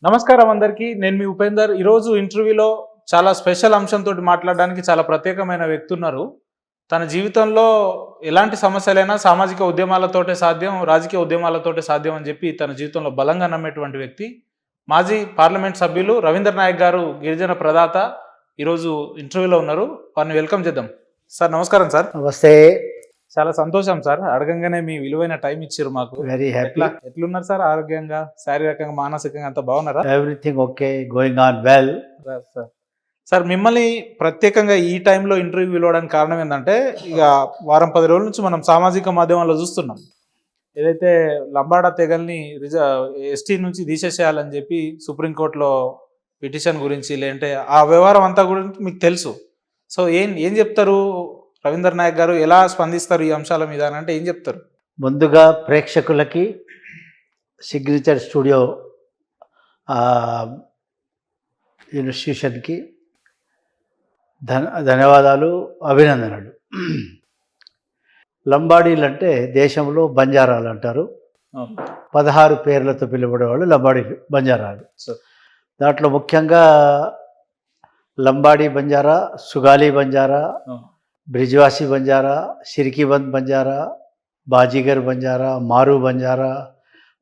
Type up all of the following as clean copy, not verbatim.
నమస్కారం అందరికీ. నేను మీ ఉపేందర్. ఈరోజు ఇంటర్వ్యూలో చాలా స్పెషల్ అంశంతో మాట్లాడడానికి చాలా ప్రత్యేకమైన వ్యక్తి ఉన్నారు. తన జీవితంలో ఎలాంటి సమస్యలైనా సామాజిక ఉద్యమాలతోటే సాధ్యం, రాజకీయ ఉద్యమాలతోటే సాధ్యం అని చెప్పి తన జీవితంలో బలంగా నమ్మేటువంటి వ్యక్తి మాజీ పార్లమెంట్ సభ్యులు రవీందర్ నాయక్ గారు, గిరిజన ప్రదాత. ఈరోజు ఇంటర్వ్యూలో ఉన్నారు. వారిని వెల్కమ్ చేద్దాం. సార్ నమస్కారం. సార్ నమస్తే. చాలా సంతోషం సార్. అడగంగానే మీ విలువైన టైం ఇచ్చారు మాకు. Very happy. ఎట్లున్నారు సార్? ఆరోగ్యంగా, శారీరకంగా, మానసికంగా అంతా బాగున్నారా? Everything okay, going on well. Sir మిమ్మల్ని ప్రత్యేకంగా ఈ టైంలో ఇంటర్వ్యూ పిలవడానికి కారణం ఏంటంటే, ఇక వారం 10 రోజుల నుంచి మనం సామాజిక మాధ్యమాల్లో చూస్తున్నాం. ఏదైతే లంబాడా తెగల్ని ఎస్టీ నుంచి తీసేసేయాలని చెప్పి సుప్రీంకోర్టులో పిటిషన్ గురించి, లేదంటే ఆ వ్యవహారం అంతా గురించి మీకు తెలుసు. సో ఏం చెప్తారు రవీందర్ నాయక్ గారు? ఎలా స్పందిస్తారు ఈ అంశాల మీద అని అంటే ఏం చెప్తారు? ముందుగా ప్రేక్షకులకి సిగ్నేచర్ స్టూడియో ఇన్స్టిట్యూషన్కి ధన్యవాదాలు, అభినందనలు. లంబాడీలు అంటే దేశంలో బంజారాలు అంటారు. 16 పేర్లతో పిలువబడేవాళ్ళు లంబాడీలు, బంజారాలు. దాంట్లో ముఖ్యంగా లంబాడీ బంజారా, సుగాలి బంజారా, బ్రిజ్వాసి బంజారా, సిరికిబంద్ బంజారా, బాజీగర్ బంజారా, మారు బంజారా,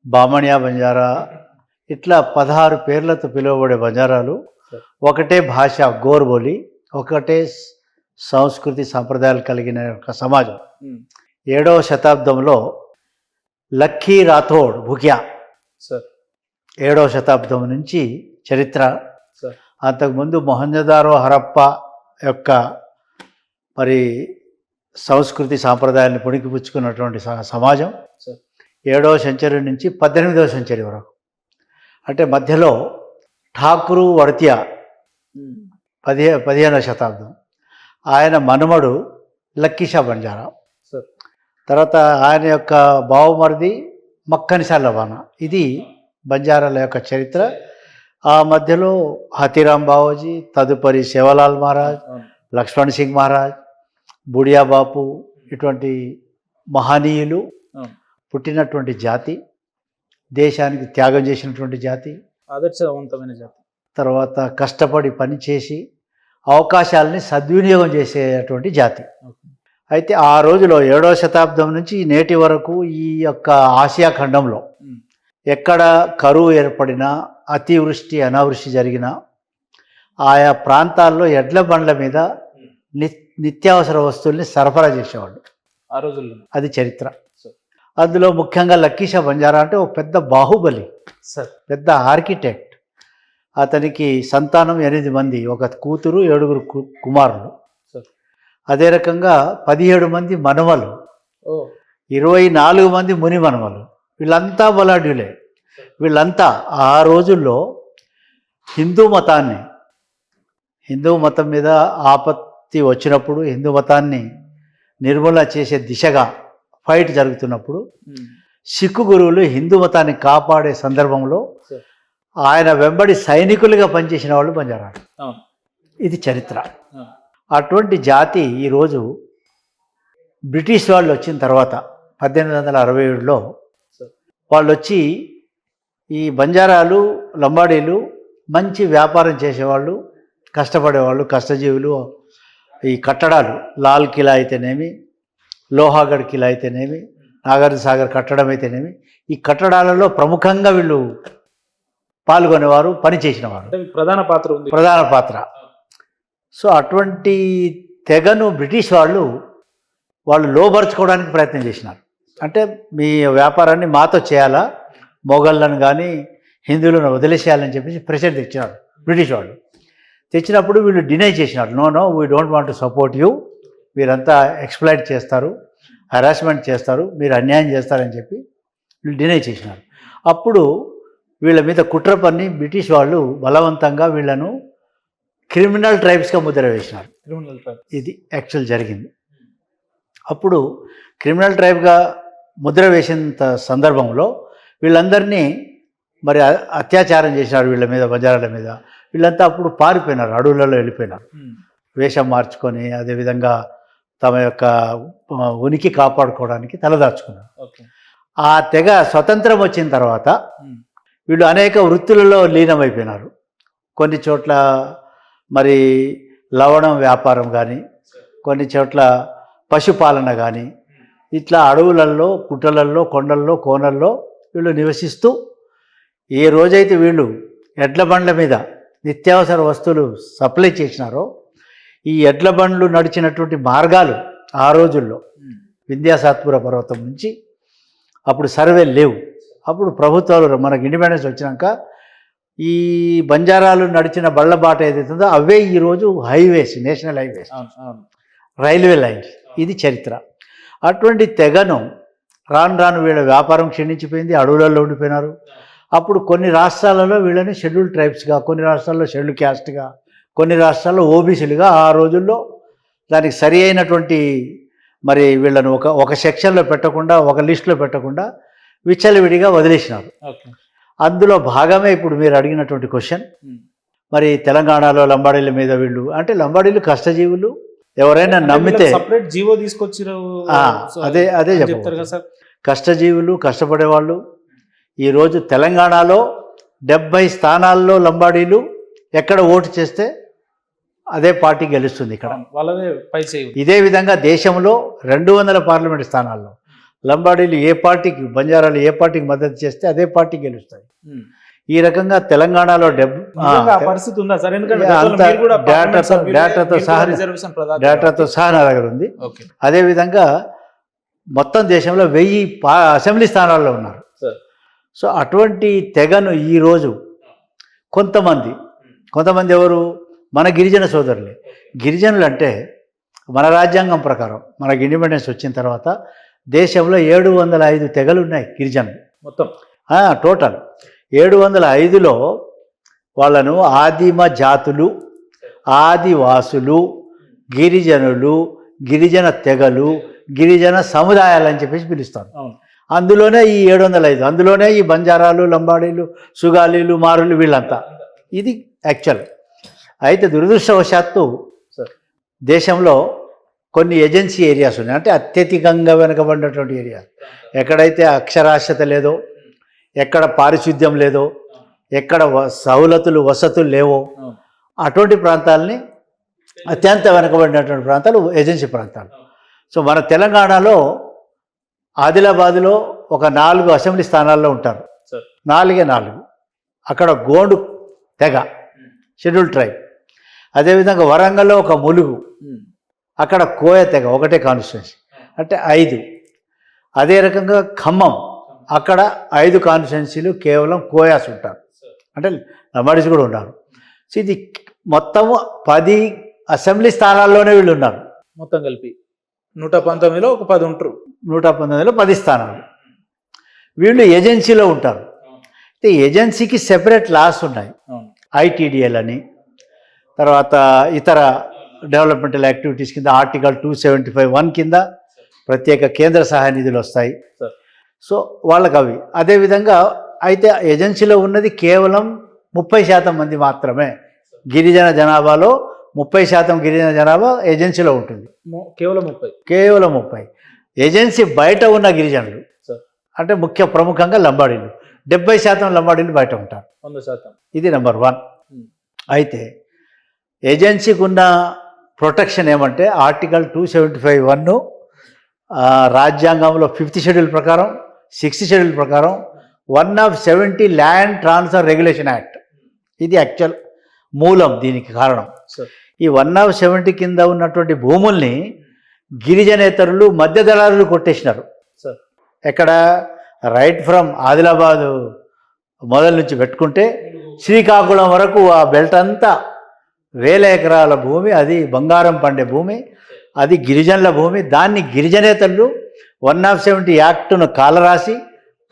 బామణియా బంజారా, ఇట్లా 16 పేర్లతో పిలువబడే బంజారాలు. ఒకటే భాష గోర్బోలి, ఒకటే సంస్కృతి సంప్రదాయాలు కలిగిన ఒక సమాజం. 7వ శతాబ్దంలో లక్కీ రాథోడ్ భుక్యా, 7వ శతాబ్దం నుంచి చరిత్ర. అంతకుముందు మొహంజదారో హరప్ప యొక్క మరి సంస్కృతి సాంప్రదాయాన్ని పుణికిపుచ్చుకున్నటువంటి సమాజం 7వ సెంచరీ నుంచి 18వ సెంచరీ వరకు. అంటే మధ్యలో ఠాకూరు వర్తియా 15వ శతాబ్దం, ఆయన మనుమడు లక్కీషా బంజారా. తర్వాత ఆయన యొక్క బావమరిది మక్కనిసా లవానా. ఇది బంజారాల యొక్క చరిత్ర. ఆ మధ్యలో హతీరాం బావోజీ, తదుపరి సేవలాల్ మహారాజ్, లక్ష్మణ్ సింగ్ మహారాజ్, బుడియా బాపు, ఇటువంటి మహనీయులు పుట్టినటువంటి జాతి, దేశానికి త్యాగం చేసినటువంటి జాతి, ఆదర్శవంతమైన జాతి. తర్వాత కష్టపడి పనిచేసి అవకాశాలని సద్వినియోగం చేసేటువంటి జాతి. అయితే ఆ రోజులో 7వ శతాబ్దం నుంచి నేటి వరకు ఈ యొక్క ఆసియా ఖండంలో ఎక్కడ కరువు ఏర్పడినా, అతివృష్టి అనావృష్టి జరిగినా, ఆయా ప్రాంతాల్లో ఎడ్ల బండ్ల మీద నిత్యావసర వస్తువుల్ని సరఫరా చేసేవాళ్ళు ఆ రోజుల్లో. అది చరిత్ర. అందులో ముఖ్యంగా లక్కీషా బంజారా అంటే ఒక పెద్ద బాహుబలి, పెద్ద ఆర్కిటెక్ట్. అతనికి సంతానం 8 మంది, ఒక కూతురు, 7 కుమారులు. అదే రకంగా 17 మంది మనవలు, 24 మంది ముని మనవలు. వీళ్ళంతా బలాఢ్యులే. వీళ్ళంతా ఆ రోజుల్లో హిందూ మతం మీద ఆపత్తి వచ్చినప్పుడు, హిందూ మతాన్ని నిర్మూలన చేసే దిశగా ఫైట్ జరుగుతున్నప్పుడు సిక్కు గురువులు హిందూ మతాన్ని కాపాడే సందర్భంలో ఆయన వెంబడి సైనికులుగా పనిచేసిన వాళ్ళు బంజారాలు. ఇది చరిత్ర. అటువంటి జాతి ఈరోజు బ్రిటిష్ వాళ్ళు వచ్చిన తర్వాత 1867లో వాళ్ళు వచ్చి ఈ బంజారాలు, లంబాడీలు మంచి వ్యాపారం చేసేవాళ్ళు, కష్టపడేవాళ్ళు, కష్టజీవులు. ఈ కట్టడాలు, లాల్ కిలా అయితేనేమి, లోహాగఢ్ కిలా అయితేనేమి, నాగార్జున సాగర్ కట్టడం అయితేనేమి, ఈ కట్టడాలలో ప్రముఖంగా వీళ్ళు పాల్గొనేవారు, పనిచేసినవారు, ప్రధాన పాత్ర. సో అటువంటి తెగను బ్రిటిష్ వాళ్ళు లోబరుచుకోవడానికి ప్రయత్నం చేసినారు. అంటే మీ వ్యాపారాన్ని మాతో చేయాలా, మొఘళ్ళను కానీ హిందువులను వదిలేసేయాలని చెప్పేసి ప్రెషర్ తెచ్చినారు బ్రిటిష్ వాళ్ళు. తెచ్చినప్పుడు వీళ్ళు డినై చేసినారు. No we don't want to support you, మీరంతా ఎక్స్ప్లాయిట్ చేస్తారు, హరాస్మెంట్ చేస్తారు, మీరు అన్యాయం చేస్తారని చెప్పి వీళ్ళు డినై చేసినారు. అప్పుడు వీళ్ళ మీద కుట్ర పన్ని బ్రిటిష్ వాళ్ళు బలవంతంగా వీళ్ళను క్రిమినల్ ట్రైబ్స్గా ముద్ర వేసినారు. ఇది యాక్చువల్ జరిగింది. అప్పుడు క్రిమినల్ ట్రైబ్గా ముద్ర వేసిన సందర్భంలో వీళ్ళందరినీ మరి అత్యాచారం చేసినారు వీళ్ళ మీద, బంజారాల మీద. వీళ్ళంతా అప్పుడు పారిపోయినారు, అడవులలో వెళ్ళిపోయినారు వేషం మార్చుకొని. అదేవిధంగా తమ యొక్క ఉనికి కాపాడుకోవడానికి తలదాచుకున్నారు. ఆ తెగ స్వతంత్రం వచ్చిన తర్వాత వీళ్ళు అనేక వృత్తులలో లీనమైపోయినారు. కొన్ని చోట్ల మరి లవణం వ్యాపారం కానీ, కొన్ని చోట్ల పశుపాలన కానీ, ఇట్లా అడవులలో, పుట్టలల్లో, కొండల్లో, కోనల్లో వీళ్ళు నివసిస్తూ ఏ రోజైతే వీళ్ళు ఎడ్ల బండ్ల మీద నిత్యావసర వస్తువులు సప్లై చేసినారో, ఈ ఎడ్ల బండ్లు నడిచినటువంటి మార్గాలు ఆ రోజుల్లో వింధ్యాసాత్పుర పర్వతం నుంచి అప్పుడు సర్వేలు లేవు. అప్పుడు ప్రభుత్వాలు మనకు ఇండిపెండెన్స్ వచ్చినాక ఈ బంజారాలు నడిచిన బళ్ళబాట ఏదైతుందో అవే ఈరోజు highways, national highways, railway lines. ఇది చరిత్ర. అటువంటి తెగను రాను రాను వీళ్ళ వ్యాపారం క్షీణించిపోయింది, అడవులలో ఉండిపోయినారు. అప్పుడు కొన్ని రాష్ట్రాలలో వీళ్ళని షెడ్యూల్ ట్రైబ్స్గా, కొన్ని రాష్ట్రాల్లో షెడ్యూల్ క్యాస్ట్గా, కొన్ని రాష్ట్రాల్లో ఓబీసీలుగా ఆ రోజుల్లో దానికి సరి అయినటువంటి మరి వీళ్ళను ఒక సెక్షన్లో పెట్టకుండా, ఒక లిస్టులో పెట్టకుండా విచ్చలవిడిగా వదిలేసినారు. అందులో భాగమే ఇప్పుడు మీరు అడిగినటువంటి క్వశ్చన్. మరి తెలంగాణలో లంబాడీల మీద వీళ్ళు అంటే లంబాడీలు కష్టజీవులు, ఎవరైనా నమ్మితే సపరేట్ జీవో తీసుకొచ్చిరు. అదే చెప్తారు కదా సార్. కష్టజీవులు, కష్టపడేవాళ్ళు. ఈరోజు తెలంగాణలో 70 స్థానాల్లో లంబాడీలు ఎక్కడ ఓటు చేస్తే అదే పార్టీ గెలుస్తుంది ఇక్కడ. వాళ్ళదే పై చేయి. ఇదే విధంగా దేశంలో 200 పార్లమెంట్ స్థానాల్లో లంబాడీలు ఏ పార్టీకి, బంజారాలు ఏ పార్టీకి మద్దతు చేస్తే అదే పార్టీ గెలుస్తుంది. ఈ రకంగా తెలంగాణలో పరిస్థితి ఉందా సార్? డేటాతో సహా నా దగ్గర ఉంది. అదేవిధంగా మొత్తం దేశంలో 1000 అసెంబ్లీ స్థానాల్లో ఉన్నారు. సో అటువంటి తెగను ఈరోజు కొంతమంది ఎవరు, మన గిరిజన సోదరులే. గిరిజనులు అంటే మన రాజ్యాంగం ప్రకారం మనకి ఇండిపెండెన్స్ వచ్చిన తర్వాత దేశంలో 705 తెగలు ఉన్నాయి గిరిజనులు మొత్తం. టోటల్ 705లో వాళ్ళను ఆదిమ జాతులు, ఆదివాసులు, గిరిజనులు, గిరిజన తెగలు, గిరిజన సముదాయాలు అని చెప్పేసి పిలుస్తారు. అందులోనే ఈ 705, అందులోనే ఈ బంజారాలు, లంబాడీలు, సుగాలీలు, మారులు వీళ్ళంతా. ఇది యాక్చువల్. అయితే దురదృష్టవశాత్తు దేశంలో కొన్ని ఏజెన్సీ ఏరియాస్ ఉన్నాయి, అంటే అత్యధికంగా వెనుకబడినటువంటి ఏరియా. ఎక్కడైతే అక్షరాస్యత లేదో, ఎక్కడ పారిశుద్ధ్యం లేదో, ఎక్కడ సౌలతులు, వసతులు లేవో, అటువంటి ప్రాంతాలని, అత్యంత వెనుకబడినటువంటి ప్రాంతాలు ఏజెన్సీ ప్రాంతాలు. సో మన తెలంగాణలో ఆదిలాబాద్లో ఒక 4 అసెంబ్లీ స్థానాల్లో ఉంటారు. 4 అక్కడ గోండు తెగ, షెడ్యూల్ ట్రైబ్. అదేవిధంగా వరంగల్లో ఒక ములుగు, అక్కడ కోయ తెగ, ఒకటే కాన్స్టిట్యున్సీ, అంటే 5. అదే రకంగా ఖమ్మం, అక్కడ 5 కాన్స్టిట్యున్సీలు కేవలం కోయాస్ ఉంటారు, అంటే లంబాడీస్ కూడా ఉన్నారు. సో ఇది మొత్తం 10 అసెంబ్లీ స్థానాల్లోనే వీళ్ళు ఉన్నారు. మొత్తం కలిపి 119లో ఒక 10 ఉంటారు. 119లో 10 స్థానాలు. వీళ్ళు ఏజెన్సీలో ఉంటారు. అయితే ఏజెన్సీకి సెపరేట్ లాస్ ఉన్నాయి, ఐటీడీఎల్ అని, తర్వాత ఇతర డెవలప్మెంటల్ యాక్టివిటీస్ కింద ఆర్టికల్ 275(1) కింద ప్రత్యేక కేంద్ర సహాయ నిధులు వస్తాయి. సో వాళ్ళకి అవి. అదేవిధంగా అయితే ఏజెన్సీలో ఉన్నది కేవలం 30% మంది మాత్రమే. గిరిజన జనాభాలో 30% గిరిజన జనాభా ఏజెన్సీలో ఉంటుంది. కేవలం 30. ఏజెన్సీ బయట ఉన్న గిరిజనులు అంటే ప్రముఖంగా లంబాడీలు, 70% లంబాడీలు బయట ఉంటారు. 100%. ఇది నెంబర్ 1. అయితే ఏజెన్సీకి ఉన్న ప్రొటెక్షన్ ఏమంటే ఆర్టికల్ 275(1) రాజ్యాంగంలో 5th షెడ్యూల్ ప్రకారం, 6th షెడ్యూల్ ప్రకారం 1/70 ల్యాండ్ ట్రాన్స్ఫర్ రెగ్యులేషన్ యాక్ట్. ఇది యాక్చువల్ మూలం, దీనికి కారణం. ఈ 1/70 కింద ఉన్నటువంటి భూముల్ని గిరిజనేతరులు, మధ్య దళారులు కొట్టేసినారు. ఎక్కడ రైట్ ఫ్రమ్ ఆదిలాబాదు మొదల నుంచి పెట్టుకుంటే శ్రీకాకుళం వరకు ఆ బెల్ట్ అంతా 1000 ఎకరాల భూమి, అది బంగారం పండే భూమి, అది గిరిజనుల భూమి. దాన్ని గిరిజనేతలు 1/70 యాక్టును కాలరాసి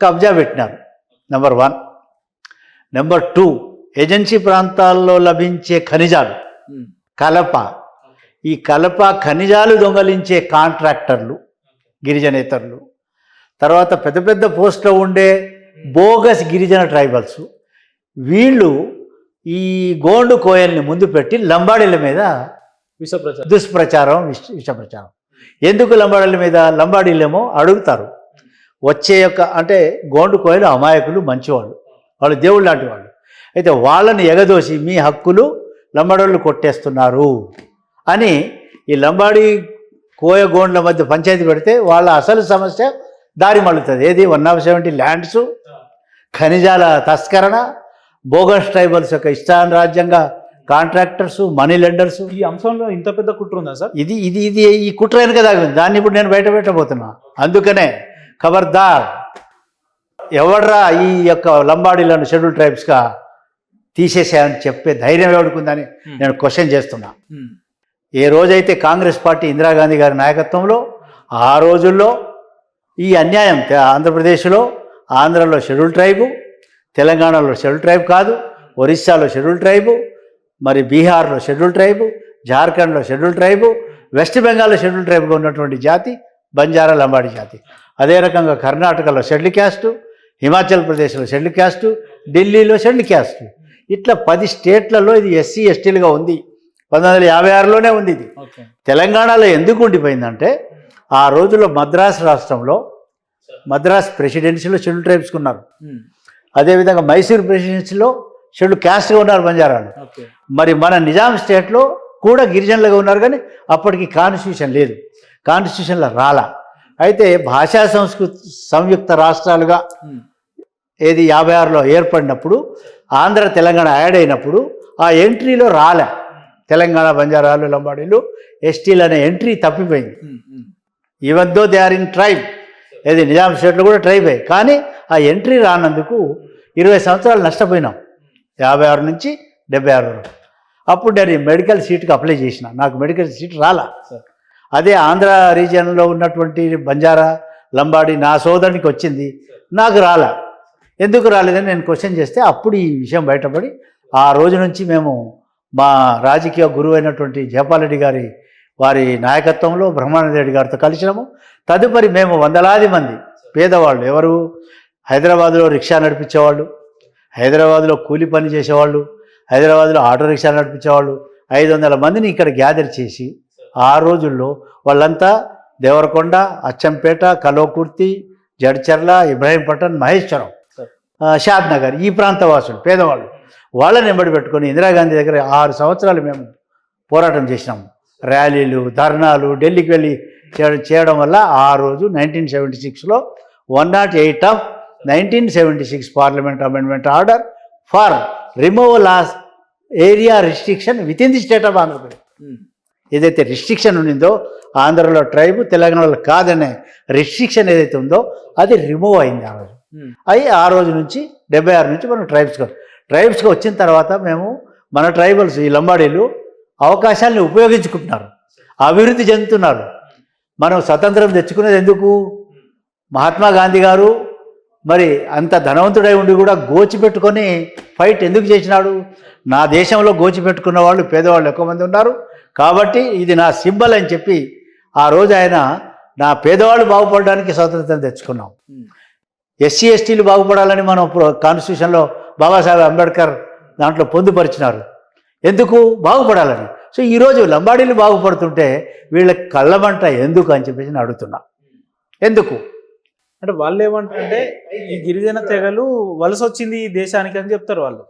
కబ్జా పెట్టినారు. నెంబర్ 1. నెంబర్ 2, ఏజెన్సీ ప్రాంతాల్లో లభించే ఖనిజాలు, కలప, ఈ కలప ఖనిజాలు దొంగలించే కాంట్రాక్టర్లు గిరిజనేతరులు, తర్వాత పెద్ద పెద్ద పోస్టులో ఉండే బోగస్ గిరిజన ట్రైబల్స్, వీళ్ళు ఈ గోండు కోయల్ని ముందు పెట్టి లంబాడీల మీద దుష్ప్రచారం, విషప్రచారం. ఎందుకు లంబాడీల మీద? లంబాడీలేమో అడుగుతారు, అంటే గోండు కోయలు అమాయకులు, మంచివాళ్ళు, వాళ్ళు దేవుళ్ళు లాంటి వాళ్ళు. అయితే వాళ్ళని ఎగదోసి మీ హక్కులు లంబాడోళ్ళు కొట్టేస్తున్నారు అని ఈ లంబాడి కోయగోండ్ల మధ్య పంచాయతీ పెడితే వాళ్ళ అసలు సమస్య దారి మళ్ళుతుంది. ఏది 170 ల్యాండ్స్, ఖనిజాల తస్కరణ, బోగస్ ట్రైబల్స్ యొక్క ఇష్టారాజ్యంగా కాంట్రాక్టర్స్, మనీ లెండర్స్. ఈ అంశంలో ఇంత పెద్ద కుట్ర ఉందా సార్? ఇది ఇది ఇది ఈ కుట్ర వెనుక దాగింది. దాన్ని ఇప్పుడు నేను బయట పెట్టబోతున్నా. అందుకనే ఖబర్దార్, ఎవడ్రా ఈ యొక్క లంబాడీలను షెడ్యూల్ ట్రైబ్స్గా తీసేసాయని చెప్పే ధైర్యం ఎవడుకుందని నేను క్వశ్చన్ చేస్తున్నా. ఏ రోజైతే కాంగ్రెస్ పార్టీ ఇందిరాగాంధీ గారి నాయకత్వంలో ఆ రోజుల్లో ఈ అన్యాయం ఆంధ్రప్రదేశ్లో, ఆంధ్రలో షెడ్యూల్ ట్రైబు, తెలంగాణలో షెడ్యూల్ ట్రైబ్ కాదు, ఒరిస్సాలో షెడ్యూల్ ట్రైబు, మరి బీహార్లో షెడ్యూల్ ట్రైబు, జార్ఖండ్లో షెడ్యూల్ ట్రైబు, వెస్ట్ బెంగాల్లో షెడ్యూల్ ట్రైబ్గా ఉన్నటువంటి జాతి బంజారా లంబాడి జాతి. అదే రకంగా కర్ణాటకలో షెడ్యూల్ క్యాస్టు, హిమాచల్ ప్రదేశ్లో షెడ్యూల్ క్యాస్టు, ఢిల్లీలో షెడ్యూల్ క్యాస్టు. ఇట్లా 10 స్టేట్లలో ఇది ఎస్సీ ఎస్టీలుగా ఉంది. 1956లోనే ఉంది ఇది. తెలంగాణలో ఎందుకు ఉండిపోయిందంటే ఆ రోజుల్లో మద్రాసు రాష్ట్రంలో మద్రాస్ ప్రెసిడెన్సీలో షెడ్యూల్ ట్రైబ్స్కి ఉన్నారు. అదేవిధంగా మైసూర్ ప్రెసిడెన్సీలో షెడ్యూల్ క్యాస్ట్గా ఉన్నారు బంజారాలు. మరి మన నిజాం స్టేట్లో కూడా గిరిజనులుగా ఉన్నారు, కానీ అప్పటికి కాన్స్టిట్యూషన్ లేదు, కాన్స్టిట్యూషన్లో రాలా. అయితే భాషా సంయుక్త రాష్ట్రాలుగా ఏది 56లో ఏర్పడినప్పుడు ఆంధ్ర తెలంగాణ యాడ్ అయినప్పుడు ఆ ఎంట్రీలో రాలే. తెలంగాణ బంజారాలు, లంబాడీలు, ఎస్టీలు అనే ఎంట్రీ తప్పిపోయింది. Even though they are in tribe, ఏది నిజాం స్టేట్లో కూడా ట్రైబే, కానీ ఆ ఎంట్రీ రానందుకు 20 సంవత్సరాలు నష్టపోయినాం, 56 నుంచి 76 వరకు. అప్పుడు నేను మెడికల్ సీట్కి అప్లై చేసిన, నాకు మెడికల్ సీట్ రాలా. అదే ఆంధ్ర రీజియన్లో ఉన్నటువంటి బంజారా, లంబాడి నా సోదరునికి వచ్చింది, నాకు రాలా. ఎందుకు రాలేదని నేను క్వశ్చన్ చేస్తే అప్పుడు ఈ విషయం బయటపడి ఆ రోజు నుంచి మేము మా రాజకీయ గురువు అయినటువంటి జయపాల్ రెడ్డి వారి నాయకత్వంలో బ్రహ్మానంద రెడ్డి గారితో కలిసినాము. తదుపరి మేము వందలాది మంది పేదవాళ్ళు, ఎవరు హైదరాబాద్లో రిక్షా నడిపించేవాళ్ళు, హైదరాబాద్లో కూలి పని చేసేవాళ్ళు, హైదరాబాద్లో ఆటో రిక్షా నడిపించేవాళ్ళు 500 మందిని ఇక్కడ గ్యాదర్ చేసి ఆ రోజుల్లో వాళ్ళంతా దేవరకొండ, అచ్చంపేట, కలోకుర్తి, జడ్చర్ల, ఇబ్రాహీంపట్నం, మహేశ్వరం, షాద్ నగర్, ఈ ప్రాంత వాసులు పేదవాళ్ళు. వాళ్ళని వెంబడి పెట్టుకొని ఇందిరాగాంధీ దగ్గర 6 సంవత్సరాలు మేము పోరాటం చేసినాము. ర్యాలీలు, ధర్నాలు, ఢిల్లీకి వెళ్ళి చేయడం వల్ల ఆ రోజు 1976లో 108 of 1976 parliament amendment order for removal of area restriction with in the state of Andhra Pradesh. ఏదైతే రిస్ట్రిక్షన్ ఉండిందో ఆంధ్రలో ట్రైబు, తెలంగాణలో కాదనే రిస్ట్రిక్షన్ ఏదైతే ఉందో అది రిమూవ్ అయింది ఆ రోజు. అవి ఆ రోజు నుంచి 76 నుంచి మనం ట్రైబ్స్కి వచ్చిన తర్వాత మేము మన ట్రైబల్స్, ఈ లంబాడీలు అవకాశాలను ఉపయోగించుకుంటున్నారు, అభివృద్ధి చెందుతున్నారు. మనం స్వతంత్రం తెచ్చుకునేది ఎందుకు? మహాత్మా గాంధీ గారు మరి అంత ధనవంతుడై ఉండి కూడా గోచిపెట్టుకొని ఫైట్ ఎందుకు చేసినాడు? నా దేశంలో గోచిపెట్టుకున్న వాళ్ళు పేదవాళ్ళు ఎక్కువ మంది ఉన్నారు కాబట్టి ఇది నా సింబల్ అని చెప్పి ఆ రోజు ఆయన నా పేదవాళ్ళు బాగుపడడానికి స్వాతంత్రం తెచ్చుకున్నాం. ఎస్సీ ఎస్టీలు బాగుపడాలని మనం కాన్స్టిట్యూషన్లో బాబాసాహెబ్ అంబేద్కర్ దాంట్లో పొందుపరిచినారు. ఎందుకు? బాగుపడాలని. సో ఈరోజు లంబాడీలు బాగుపడుతుంటే వీళ్ళకి కళ్ళమంట ఎందుకు అని చెప్పేసి నేను అడుగుతున్నా. ఎందుకు అంటే వాళ్ళు ఏమంటారంటే ఈ గిరిజన తెగలు వలస వచ్చింది ఈ దేశానికి అని చెప్తారు వాళ్ళు.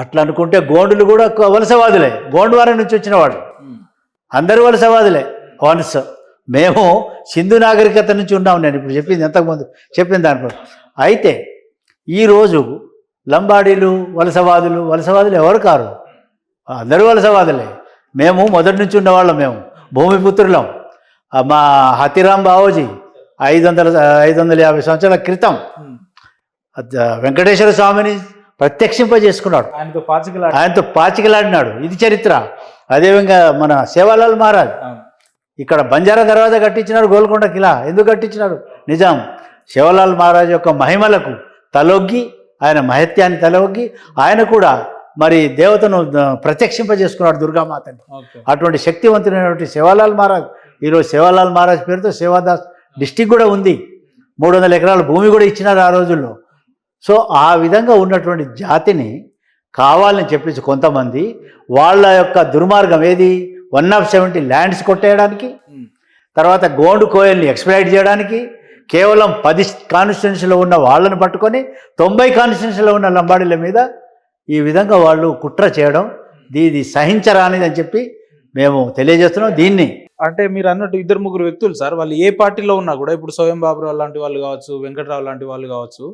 అట్లా అనుకుంటే గోండులు కూడా వలసవాదులే, గోండువారి నుంచి వచ్చిన వాళ్ళు అందరూ వలసవాదులే. వన్స్ మేము సింధు నాగరికత నుంచి ఉన్నాం. నేను ఇప్పుడు చెప్పింది ఎంతకుముందు చెప్పిన దాంట్లో. అయితే ఈరోజు లంబాడీలు వలసవాదులు ఎవరు కారు? అందరూ వలసవాదులే. మేము మొదటి నుంచి ఉన్నవాళ్ళం, మేము భూమిపుత్రులం. మా హతిరాం బావోజీ 550 సంవత్సరాల క్రితం వెంకటేశ్వర స్వామిని ప్రత్యక్షింపజేసుకున్నాడు, ఆయనతో పాచికలాడినాడు. ఇది చరిత్ర. అదేవిధంగా మన సేవాలాల్ మహారాజ్ ఇక్కడ బంజారా దర్వాజా కట్టించినాడు, గోల్కొండ కిలా ఎందుకు కట్టించినాడు? నిజాం సేవాలాల్ మహారాజ్ యొక్క మహిమలకు తలొగ్గి, ఆయన మహత్యాన్ని తలొగ్గి ఆయన కూడా మరి దేవతను ప్రత్యక్షింపజేసుకున్నాడు, దుర్గామాతని. అటువంటి శక్తివంతుడైనటువంటి సేవాలాల్ మహారాజ్, ఈరోజు సేవాలాల్ మహారాజ్ పేరుతో సేవాదాస్ డిస్టిక్ కూడా ఉంది. 300 ఎకరాల భూమి కూడా ఇచ్చినారు ఆ రోజుల్లో. సో ఆ విధంగా ఉన్నటువంటి జాతిని కావాలని చెప్పేసి కొంతమంది వాళ్ళ యొక్క దుర్మార్గం ఏది 170 ల్యాండ్స్ కొట్టేయడానికి, తర్వాత గోండు కోయల్ని ఎక్స్ప్లాయిట్ చేయడానికి, కేవలం 10 కాన్స్టిట్యున్సీలో ఉన్న వాళ్ళని పట్టుకొని 90 కాన్స్టిట్యున్సీలో ఉన్న లంబాడీల మీద ఈ విధంగా వాళ్ళు కుట్ర చేయడం ఇది సహించరానిది అని చెప్పి మేము తెలియజేస్తున్నాం. దీన్ని అంటే మీరు అన్నట్టు 2-3 వ్యక్తులు సార్, వాళ్ళు ఏ పార్టీలో ఉన్నా కూడా, ఇప్పుడు సోయం బాబురావు లాంటి వాళ్ళు కావచ్చు, వెంకట్రావు లాంటి వాళ్ళు కావచ్చు,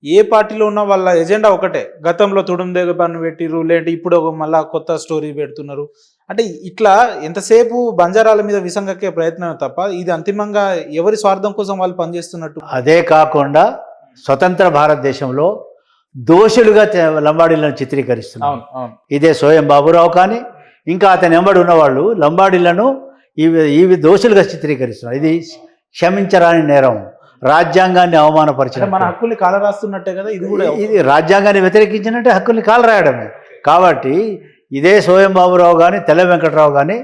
ఏ పార్టీలో ఉన్నా వాళ్ళ ఎజెండా ఒకటే. గతంలో తుడుందేగ పన్ను పెట్టిరు, లేదంటే ఇప్పుడు మళ్ళా కొత్త స్టోరీ పెడుతున్నారు. అంటే ఇట్లా ఎంతసేపు బంజారాల మీద విసంగక్కే ప్రయత్నం తప్ప ఇది అంతిమంగా ఎవరి స్వార్థం కోసం వాళ్ళు పనిచేస్తున్నట్టు. అదే కాకుండా స్వతంత్ర భారతదేశంలో దోషులుగా లంబాడీలను చిత్రీకరిస్తున్నారు. ఇదే సోయం బాబురావు కానీ ఇంకా అతని వెంబడి ఉన్నవాళ్ళు లంబాడీలను ఇవి దోషులుగా చిత్రీకరిస్తున్నారు. ఇది క్షమించరాని నేరం, రాజ్యాంగాన్ని అవమానపరిచిన, మన హక్కుల్ని కాలరాస్తున్నట్టే కదా ఇది కూడా. ఇది రాజ్యాంగాన్ని వ్యతిరేకించినట్టే హక్కుల్ని కాలరాయడమే. కాబట్టి ఇదే సోయం బాబురావు కానీ తెల్ల వెంకట్రావు కానీ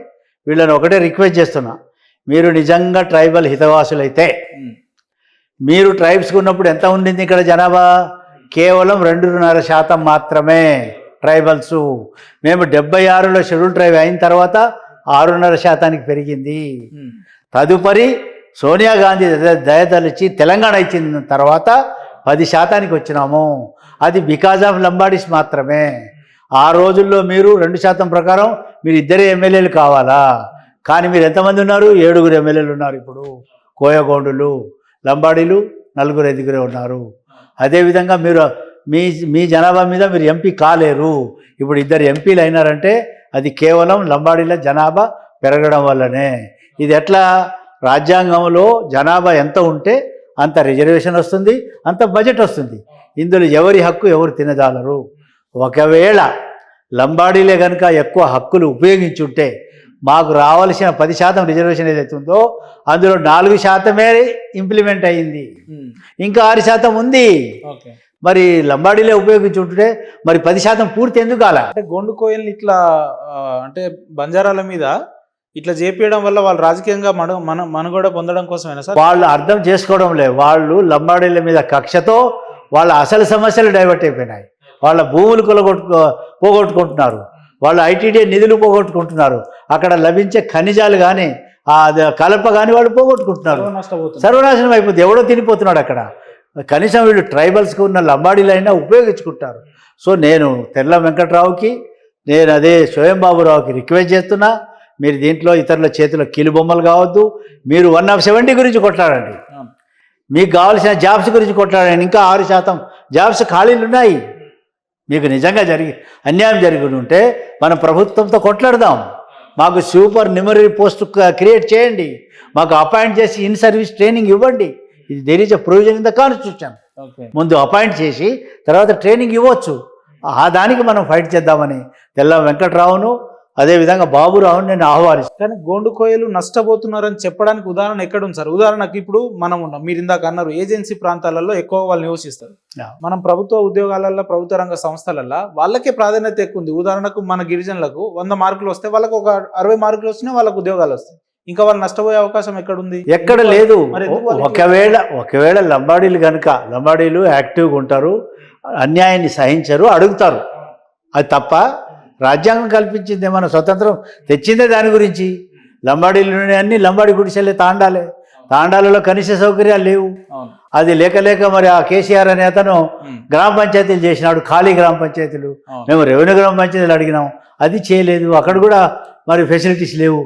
వీళ్ళని ఒకటే రిక్వెస్ట్ చేస్తున్నా, మీరు నిజంగా ట్రైబల్ హితవాసులైతే, మీరు ట్రైబ్స్కి ఉన్నప్పుడు ఎంత ఉండింది ఇక్కడ జనాభా? కేవలం 2.5% మాత్రమే ట్రైబల్స్. మేము 76లో షెడ్యూల్ ట్రైబ్ అయిన తర్వాత 6.5% పెరిగింది. తదుపరి సోనియా గాంధీ దయదలిచి తెలంగాణ ఇచ్చిన తర్వాత 10% వచ్చినాము. అది బికాజ్ ఆఫ్ లంబాడీస్ మాత్రమే. ఆ రోజుల్లో మీరు 2% ప్రకారం మీరు 2 ఎమ్మెల్యేలు కావాలా, కానీ మీరు ఎంతమంది ఉన్నారు? 7 ఎమ్మెల్యేలు ఉన్నారు. ఇప్పుడు కోయగోండులు లంబాడీలు 4-5 ఉన్నారు. అదేవిధంగా మీరు మీ జనాభా మీద మీరు ఎంపీ కాలేరు. ఇప్పుడు 2 ఎంపీలు అయినారంటే అది కేవలం లంబాడీల జనాభా పెరగడం వల్లనే. ఇది ఎట్లా? రాజ్యాంగంలో జనాభా ఎంత ఉంటే అంత రిజర్వేషన్ వస్తుంది, అంత బడ్జెట్ వస్తుంది. ఇందులో ఎవరి హక్కు ఎవరు తినజాలరు. ఒకవేళ లంబాడీలే కనుక ఎక్కువ హక్కులు ఉపయోగించుంటే మాకు రావాల్సిన 10% రిజర్వేషన్ ఏదైతే ఉందో అందులో 4% ఇంప్లిమెంట్ అయ్యింది, ఇంకా 6% ఉంది. మరి లంబాడీలే ఉపయోగించుంటే మరి 10% పూర్తి ఎందుకు కాల? అంటే గొండు కోయల్ని ఇట్లా అంటే బంజారాల మీద ఇట్లా చేపించడం వల్ల వాళ్ళు రాజకీయంగా మనుగడ పొందడం కోసమేనా సార్? వాళ్ళు అర్థం చేసుకోవడం లేదు. వాళ్ళు లంబాడీల మీద కక్షతో వాళ్ళ అసలు సమస్యలు డైవర్ట్ అయిపోయినాయి. వాళ్ళ భూములు పోగొట్టుకుంటున్నారు, వాళ్ళు ఐటీడీ నిధులు పోగొట్టుకుంటున్నారు, అక్కడ లభించే ఖనిజాలు కానీ కలప కానీ వాళ్ళు పోగొట్టుకుంటున్నారు. సర్వనాశనం అయిపోతుంది. ఎవడో తినిపోతున్నాడు అక్కడ. కనీసం వీళ్ళు ట్రైబల్స్కి ఉన్న లంబాడీలైనా ఉపయోగించుకుంటారు. సో నేను తెల్ల వెంకట్రావుకి, నేను అదే సోయం బాబురావుకి రిక్వెస్ట్ చేస్తున్నా, మీరు దీంట్లో ఇతరుల చేతిలో కీలుబొమ్మలు కావద్దు. మీరు 170 గురించి కొట్లాడండి, మీకు కావాల్సిన జాబ్స్ గురించి కొట్లాడండి. ఇంకా 6% జాబ్స్ ఖాళీలు ఉన్నాయి. మీకు నిజంగా అన్యాయం జరిగి ఉంటే మనం ప్రభుత్వంతో కొట్లాడదాం. మాకు సూపర్ న్యూమరీ పోస్ట్ క్రియేట్ చేయండి, మాకు అపాయింట్ చేసి ఇన్ సర్వీస్ ట్రైనింగ్ ఇవ్వండి. ఇది there is a provision in the constitution. ముందు అపాయింట్ చేసి తర్వాత ట్రైనింగ్ ఇవ్వచ్చు. దానికి మనం ఫైట్ చేద్దామని తెల్ల వెంకట్రావును అదేవిధంగా బాబురావుని నేను ఆహ్వానిస్తాను. కానీ గోండు కోయలు నష్టపోతున్నారని చెప్పడానికి ఉదాహరణ ఎక్కడుంది సార్? ఉదాహరణకు ఇప్పుడు మనం ఉన్నాం, మీరు ఇందాక అన్నారు ఏజెన్సీ ప్రాంతాలలో ఎక్కువ వాళ్ళు నివసిస్తారు. మనం ప్రభుత్వ ఉద్యోగాలలో, ప్రభుత్వ రంగ సంస్థలలో వాళ్ళకే ప్రాధాన్యత ఎక్కువ ఉంది. ఉదాహరణకు మన గిరిజనులకు 100 మార్కులు వస్తే వాళ్ళకు ఒక 60 మార్కులు వచ్చినా వాళ్ళకు ఉద్యోగాలు వస్తాయి. ఇంకా వాళ్ళు నష్టపోయే అవకాశం ఎక్కడుంది? ఎక్కడ లేదు. ఒకవేళ లంబాడీలు కనుక, లంబాడీలు యాక్టివ్గా ఉంటారు, అన్యాయాన్ని సహించరు, అడుగుతారు. అది తప్ప రాజ్యాంగం కల్పించింది, మన స్వతంత్రం తెచ్చిందే దాని గురించి. లంబాడీలు అన్ని లంబాడీ గుడిసెలే, తాండాలలో కనీస సౌకర్యాలు లేవు. అది లేక మరి ఆ కేసీఆర్ అనే అతను గ్రామ పంచాయతీలు చేసినాడు, ఖాళీ గ్రామ పంచాయతీలు. మేము రెవెన్యూ గ్రామ పంచాయతీలు అడిగినాం, అది చేయలేదు. అక్కడ కూడా మరి ఫెసిలిటీస్ లేవు.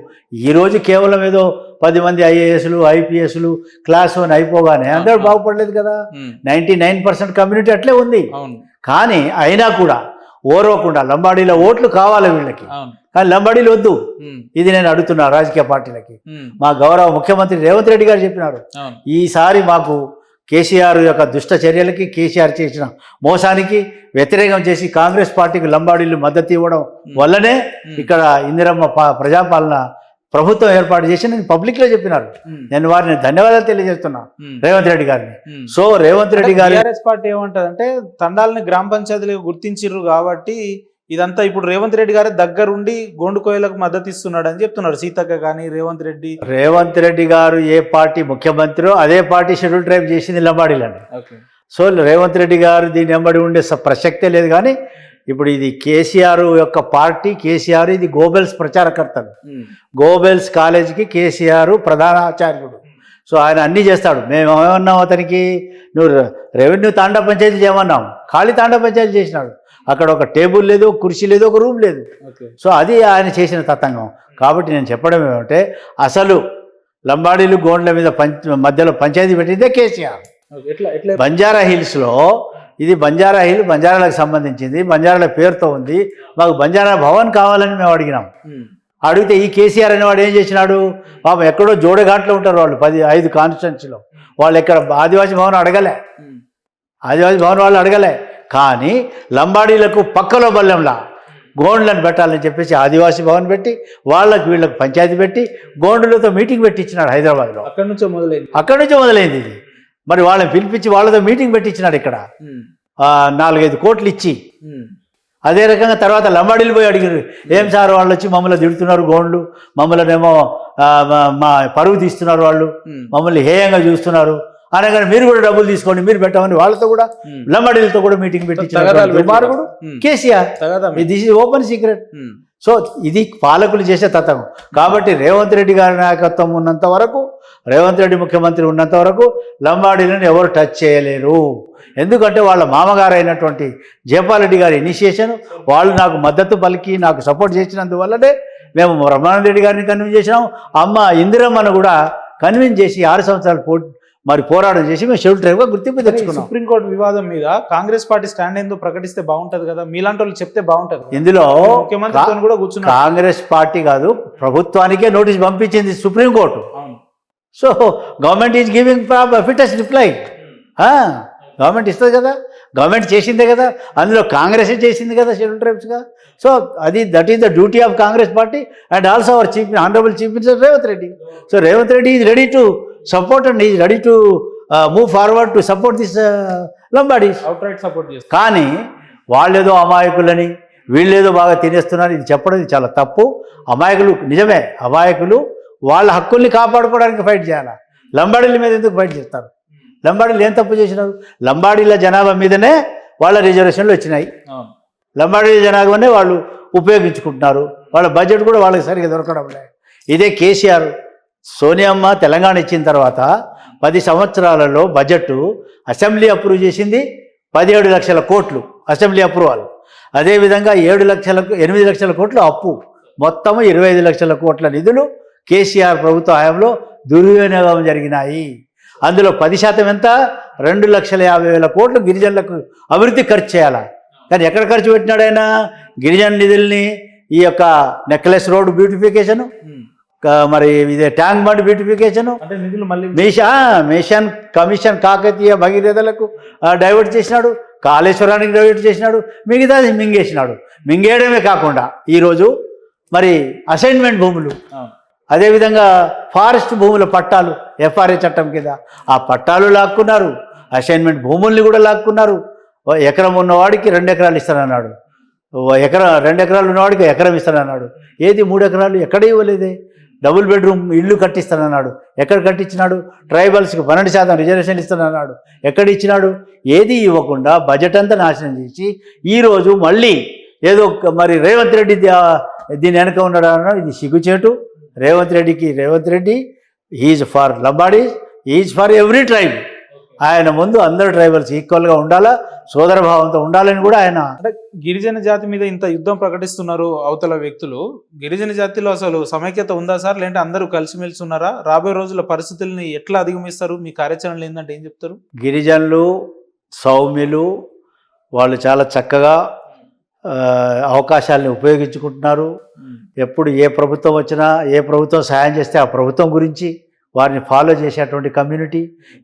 ఈరోజు కేవలం ఏదో 10 మంది ఐఏఎస్లు, ఐపీఎస్లు క్లాస్ 1 అయిపోగానే అందరూ బాగుపడలేదు కదా. 99% కమ్యూనిటీ అట్లే ఉంది. కానీ అయినా కూడా ఓరవకుండా లంబాడీల ఓట్లు కావాలి వీళ్ళకి, కానీ లంబాడీలు వద్దు. ఇది నేను అడుగుతున్నా రాజకీయ పార్టీలకి. మా గౌరవ ముఖ్యమంత్రి రేవంత్ రెడ్డి గారు చెప్పినారు, ఈసారి మాకు కేసీఆర్ యొక్క దుష్ట చర్యలకి, కేసీఆర్ చేసిన మోసానికి వ్యతిరేకం చేసి కాంగ్రెస్ పార్టీకి లంబాడీలు మద్దతు ఇవ్వడం వల్లనే ఇక్కడ ఇందిరమ్మ ప్రజాపాలన ప్రభుత్వం ఏర్పాటు చేసి నేను పబ్లిక్లో చెప్పినారు. నేను వారిని ధన్యవాదాలు తెలియజేస్తున్నా రేవంత్ రెడ్డి గారిని. సో రేవంత్ రెడ్డి గారు టీఆర్ఎస్ పార్టీ ఏమంటదంటే తండాలని గ్రామ పంచాయతీలుగా గుర్తించిర్రు కాబట్టి ఇదంతా ఇప్పుడు రేవంత్ రెడ్డి గారి దగ్గరుండి గోండు కోయలకు మద్దతు ఇస్తున్నాడు అని చెప్తున్నారు. సీతక్క కానీ రేవంత్ రెడ్డి గారు ఏ పార్టీ ముఖ్యమంత్రి అదే పార్టీ షెడ్యూల్ ట్రైబ్ చేసింది లంబాడీలని. సో రేవంత్ రెడ్డి గారు దీని వెంబడి ఉండే ప్రసక్తే లేదు. కానీ ఇప్పుడు ఇది కేసీఆర్ యొక్క పార్టీ, కేసీఆర్ ఇది గోబెల్స్ ప్రచారకర్తలు. గోబెల్స్ కాలేజీకి కేసీఆర్ ప్రధాన ఆచార్యుడు. సో ఆయన అన్నీ చేస్తాడు. మేము ఏమన్నాం అతనికి, నువ్వు రెవెన్యూ తాండా పంచాయతీ చేయమన్నాం, ఖాళీ తాండా పంచాయతీ చేసినాడు. అక్కడ ఒక టేబుల్ లేదు, ఒక కుర్చీ లేదు, ఒక రూమ్ లేదు. సో అది ఆయన చేసిన తతంగం. కాబట్టి నేను చెప్పడం ఏమంటే, అసలు లంబాడీలు గోండ్ల మీద మధ్యలో పంచాయతీ పెట్టిందే కేసీఆర్. బంజారా హిల్స్లో, ఇది బంజారా హిల్ బంజారాలకు సంబంధించింది, బంజారాల పేరుతో ఉంది, మాకు బంజారా భవన్ కావాలని మేము అడిగినాం. అడిగితే ఈ కేసీఆర్ అనేవాడు ఏం చేసినాడు, పాపం ఎక్కడో జోడఘాట్లో ఉంటారు వాళ్ళు 5 కాన్స్టిట్యున్సీలో, వాళ్ళు ఎక్కడ ఆదివాసీ భవన్ అడగలే, ఆదివాసీ భవన్ వాళ్ళు అడగలే. కానీ లంబాడీలకు పక్కలో బల్లెంలా గోండ్లను పెట్టాలని చెప్పేసి ఆదివాసీ భవన్ పెట్టి, వీళ్ళకి పంచాయతీ పెట్టి, గోండులతో మీటింగ్ పెట్టించినాడు హైదరాబాద్లో. అక్కడి నుంచే మొదలైంది ఇది. మరి వాళ్ళని పిలిపించి వాళ్ళతో మీటింగ్ పెట్టించినాడు ఇక్కడ 4-5 కోట్లు ఇచ్చి. అదే రకంగా తర్వాత లంబాడీలు పోయి అడిగారు, ఏం సార్ వాళ్ళు వచ్చి మమ్మల్ని తిడుతున్నారు, గోండ్లు మమ్మల్ని ఏమో మా పరువు తీస్తున్నారు, వాళ్ళు మమ్మల్ని హేయంగా చూస్తున్నారు అనగానే మీరు కూడా డబ్బులు తీసుకోండి, మీరు పెట్టమని వాళ్ళతో కూడా లంబాడీలతో కూడా మీటింగ్ పెట్టించారు KCR. This is open secret. So ఇది పాలకులు చేసే తత్వం. కాబట్టి రేవంత్ రెడ్డి గారి నాయకత్వం ఉన్నంత వరకు, రేవంత్ రెడ్డి ముఖ్యమంత్రి ఉన్నంత వరకు లంబాడీలను ఎవరు టచ్ చేయలేరు. ఎందుకంటే వాళ్ళ మామగారు అయినటువంటి జయపాల్ రెడ్డి గారి ఇనిషియేషన్, వాళ్ళు నాకు మద్దతు పలికి నాకు సపోర్ట్ చేసినందువల్లనే మేము బ్రహ్మానంద రెడ్డి గారిని కన్విన్స్ చేసినాం. అమ్మ ఇందిరమ్మను కూడా కన్విన్స్ చేసి 6 సంవత్సరాలు పోరాటం చేసి మేము షెడ్యూల్ ట్రైబ్గా గుర్తింపు తెచ్చుకున్నాం. సుప్రీంకోర్టు వివాదం మీద కాంగ్రెస్ పార్టీ స్టాండ్ ఏందో ప్రకటిస్తే బాగుంటది కదా, మీలాంటి వాళ్ళు చెప్తే బాగుంటది. ఇందులో ముఖ్యమంత్రితో కూడా కూర్చున్నారు. కాంగ్రెస్ పార్టీ కాదు, ప్రభుత్వానికే నోటీస్ పంపించింది supreme court. So government is giving fittest reply. Government ఇస్తుంది కదా, గవర్నమెంట్ చేసిందే కదా, అందులో కాంగ్రెసే చేసింది కదా షెడ్యూల్ ట్రైబ్స్గా. So that is the duty of Congress party and also our honourable chief minister Revanth Reddy. So Revanth Reddy is ready to support and is ready to move forward to support this Lambadis. కానీ వాళ్ళేదో అమాయకులని, వీళ్ళేదో బాగా తినేస్తున్నారు, ఇది చెప్పడం ఇది చాలా తప్పు. అమాయకులు నిజమే, అమాయకులు వాళ్ళ హక్కుల్ని కాపాడుకోవడానికి ఫైట్ చేయాలి. లంబాడీల మీద ఎందుకు ఫైట్ చేస్తారు? లంబాడీలు ఏం తప్పు చేసినారు? లంబాడీల జనాభా మీదనే వాళ్ళ రిజర్వేషన్లు వచ్చినాయి, లంబాడీల జనాభానే వాళ్ళు ఉపయోగించుకుంటున్నారు, వాళ్ళ బడ్జెట్ కూడా వాళ్ళకి సరిగ్గా దొరకడం లేదు. ఇదే కేసీఆర్, సోనియమ్మ తెలంగాణ ఇచ్చిన తర్వాత 10 సంవత్సరాలలో బడ్జెట్ అసెంబ్లీ అప్రూవ్ చేసింది 17 లక్షల కోట్లు అసెంబ్లీ అప్రూవల్. అదేవిధంగా 8 లక్షల కోట్లు అప్పు, మొత్తము 25 లక్షల కోట్ల నిధులు కేసీఆర్ ప్రభుత్వ హయాంలో దుర్వినియోగం జరిగినాయి. అందులో 10% ఎంత? 2,50,000 కోట్లు గిరిజనులకు అభివృద్ధి ఖర్చు చేయాలి. కానీ ఎక్కడ ఖర్చు పెట్టినాడు ఆయన? గిరిజన నిధుల్ని ఈ యొక్క నెక్లెస్ రోడ్ బ్యూటిఫికేషను, మరి ఇదే tank bund beautification, mission commission Kakatiya భగీరథలకు డైవర్ట్ చేసినాడు, కాళేశ్వరానికి డైవర్ట్ చేసినాడు, మిగతాది మింగేసినాడు. మింగేయడమే కాకుండా ఈరోజు మరి అసైన్మెంట్ భూములు, అదేవిధంగా ఫారెస్ట్ భూముల పట్టాలు ఎఫ్ఆర్ఏ చట్టం కింద ఆ పట్టాలు లాక్కున్నారు, అసైన్మెంట్ భూముల్ని కూడా లాక్కున్నారు. ఎకరం ఉన్నవాడికి 2 ఎకరాలు ఇస్తానన్నాడు, 2 ఎకరాలు ఉన్నవాడికి ఎకరం ఇస్తానన్నాడు. ఏది 3 ఎకరాలు ఎక్కడ ఇవ్వలేదే. డబుల్ బెడ్రూమ్ ఇల్లు కట్టిస్తానన్నాడు, ఎక్కడ కట్టించినాడు? ట్రైబల్స్కి 12% రిజర్వేషన్ ఇస్తానన్నాడు, ఎక్కడ ఇచ్చినాడు? ఏది ఇవ్వకుండా బడ్జెట్ అంతా నాశనం చేసి ఈరోజు మళ్ళీ ఏదో మరి రేవంత్ రెడ్డి దీని వెనక ఉన్నాడు అన్నాడు. ఇది సిగ్గుచేటు. Revanth Reddy is for Lambadis, is for every tribe. ఆయన ముందు అందరు ట్రైబల్స్ ఈక్వల్గా ఉండాలా, సోదరభావంతో ఉండాలని కూడా ఆయన. అంటే గిరిజన జాతి మీద ఇంత యుద్ధం ప్రకటిస్తున్నారు అవతల వ్యక్తులు, గిరిజన జాతిలో అసలు సమైక్యత ఉందా సార్? లేదంటే అందరూ కలిసిమెలిసి ఉన్నారా? రాబోయే రోజుల పరిస్థితుల్ని ఎట్లా అధిగమిస్తారు? మీ కార్యాచరణలు ఏంటంటే ఏం చెప్తారు? గిరిజనులు సౌమ్యులు, వాళ్ళు చాలా చక్కగా అవకాశాలను ఉపయోగించుకుంటున్నారు. ఎప్పుడు ఏ ప్రభుత్వం వచ్చినా, ఏ ప్రభుత్వం సహాయం చేస్తే ఆ ప్రభుత్వం గురించి వారిని ఫాలో చేసేటువంటి కమ్యూనిటీ.